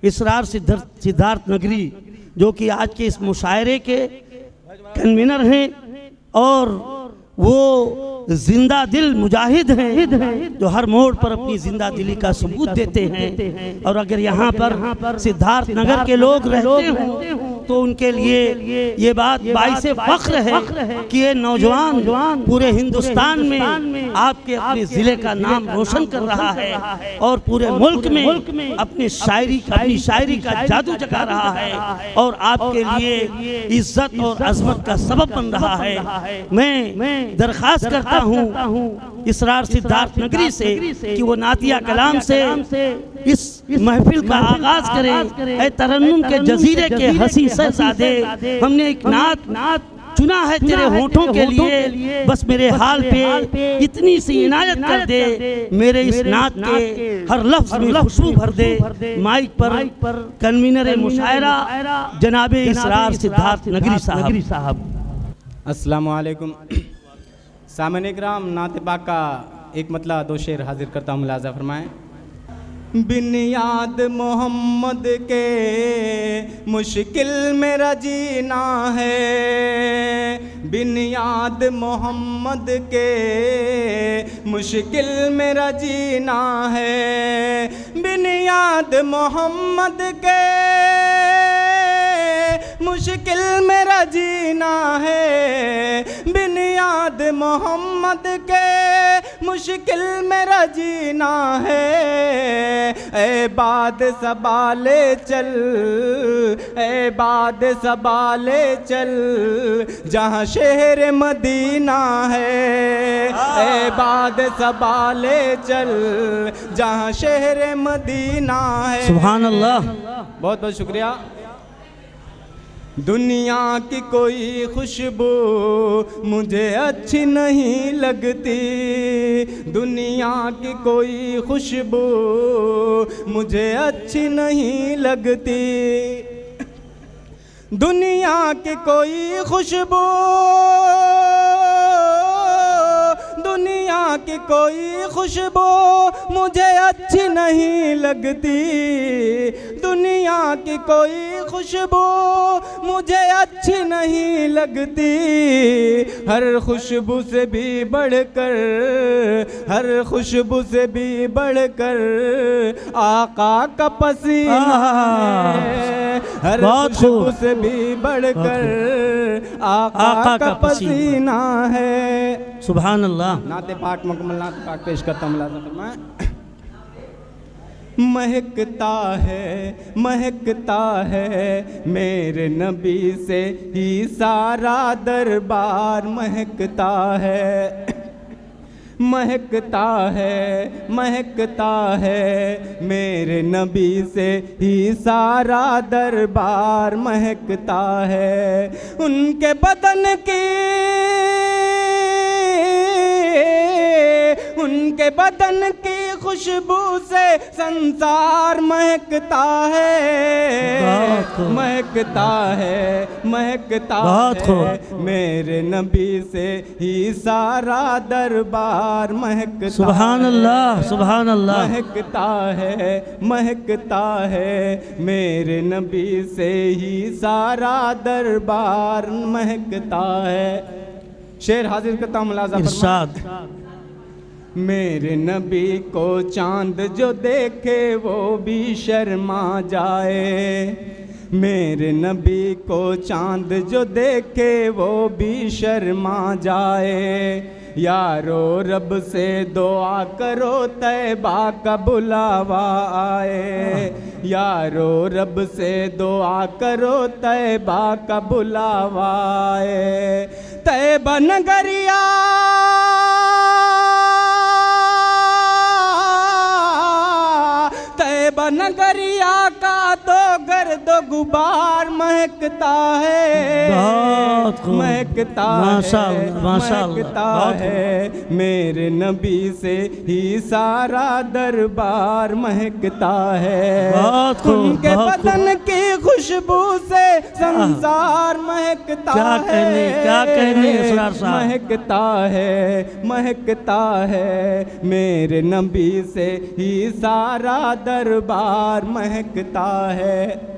इसरार सिद्धार्थ नगरी जो कि आज के इस मुशायरे के कन्वीनर हैं और वो जिंदा दिल मुजाहिद हैं जो हर मोड़ पर अपनी जिंदा दिली का सबूत देते हैं। और अगर यहाँ पर सिद्धार्थ नगर के लोग रहते हों तो उनके लिए ये बात बाइस फख्र है कि ये नौजवान पूरे हिंदुस्तान में आपके अपने ज़िले का नाम रोशन कर रहा है और पूरे मुल्क में अपनी शायरी का जादू जगा रहा है और आपके लिए इज्जत और अजमत का सबब बन रहा है। मैं दरख्वास्त करता हूँ इसरार सिद्धार्थ नगरी से कि वो नातिया कलाम से इस महफिल का आगाज करें। ऐ तरन्नुम के जजीरे के हसी शहज़ादे, हमने एक नात चुना है तेरे होठों के लिए, बस मेरे हाल पे इतनी सी इनायत कर दे, मेरे इस नात के हर लफ्ज में खुशबू भर दे। माइक पर कन्वीनर मुशायरा जनाबे इसरार सिद्धार्थ नगरी साहब। अस्सलामु अलैकुम। सामने इकराम नाते पाक का एक मतला दो शेर हाजिर करता हूँ, मुलाजा फरमाएं। बिन याद मोहम्मद के मुश्किल मेरा जीना है, बिन याद मोहम्मद के मुश्किल मेरा जीना है, बिन याद मोहम्मद के मुश्किल मेरा जीना है, बिन याद मोहम्मद के मुश्किल मेरा जीना है। ऐ बाद सबाले चल, ऐ बाद सबाले चल जहाँ शहर मदीना है, ऐ बाद सबाले चल जहाँ शहर मदीना है। सुभान अल्लाह। बहुत बहुत शुक्रिया। दुनिया की कोई खुशबू मुझे अच्छी नहीं लगती, दुनिया की कोई खुशबू मुझे अच्छी नहीं लगती, दुनिया की कोई खुशबू, दुनिया की कोई खुशबू मुझे अच्छी नहीं लगती, दुनिया की कोई खुशबू मुझे अच्छी नहीं लगती। हर खुशबू से भी बढ़कर, हर खुशबू से भी बढ़कर आका का पसीना है, हर खुशबू से भी बढ़कर आका का पसीना है। सुभान अल्लाह। नाते पाक मुकम्मल नाते पाक पेश करता हूँ, मुलाज़ा फरमाएं। महकता है मेरे नबी से ही सारा दरबार, महकता है, महकता है मेरे नबी से ही सारा दरबार, महकता है। उनके बदन की, उनके बदन की खुशबू से संसार महकता है, महकता है, महकता है मेरे नबी से ही सारा दरबार, महकता। सुभान अल्लाह, सुभान अल्लाह। महकता है मेरे नबी से ही सारा दरबार, महकता है। शेर हाजिर करता हूँ, मुलाज़ा इरशाद। मेरे नबी को चांद जो देखे वो भी शर्मा जाए, मेरे नबी को चांद जो देखे वो भी शर्मा जाए। यारो रब से दुआ करो तैबा का बुलावा आए, यारो रब से दुआ करो तैबा का बुलावा आए। तैबा नगरिया, तैबा नगरिया का तो गर्द गुबार महकता है, महकता है, महकता है मेरे नबी से ही सारा दरबार, महकता है। उनके बदन की खुशबू से संसार महकता क्या कहने असरार साहब। महकता है मेरे नबी से ही सारा दरबार महकता है।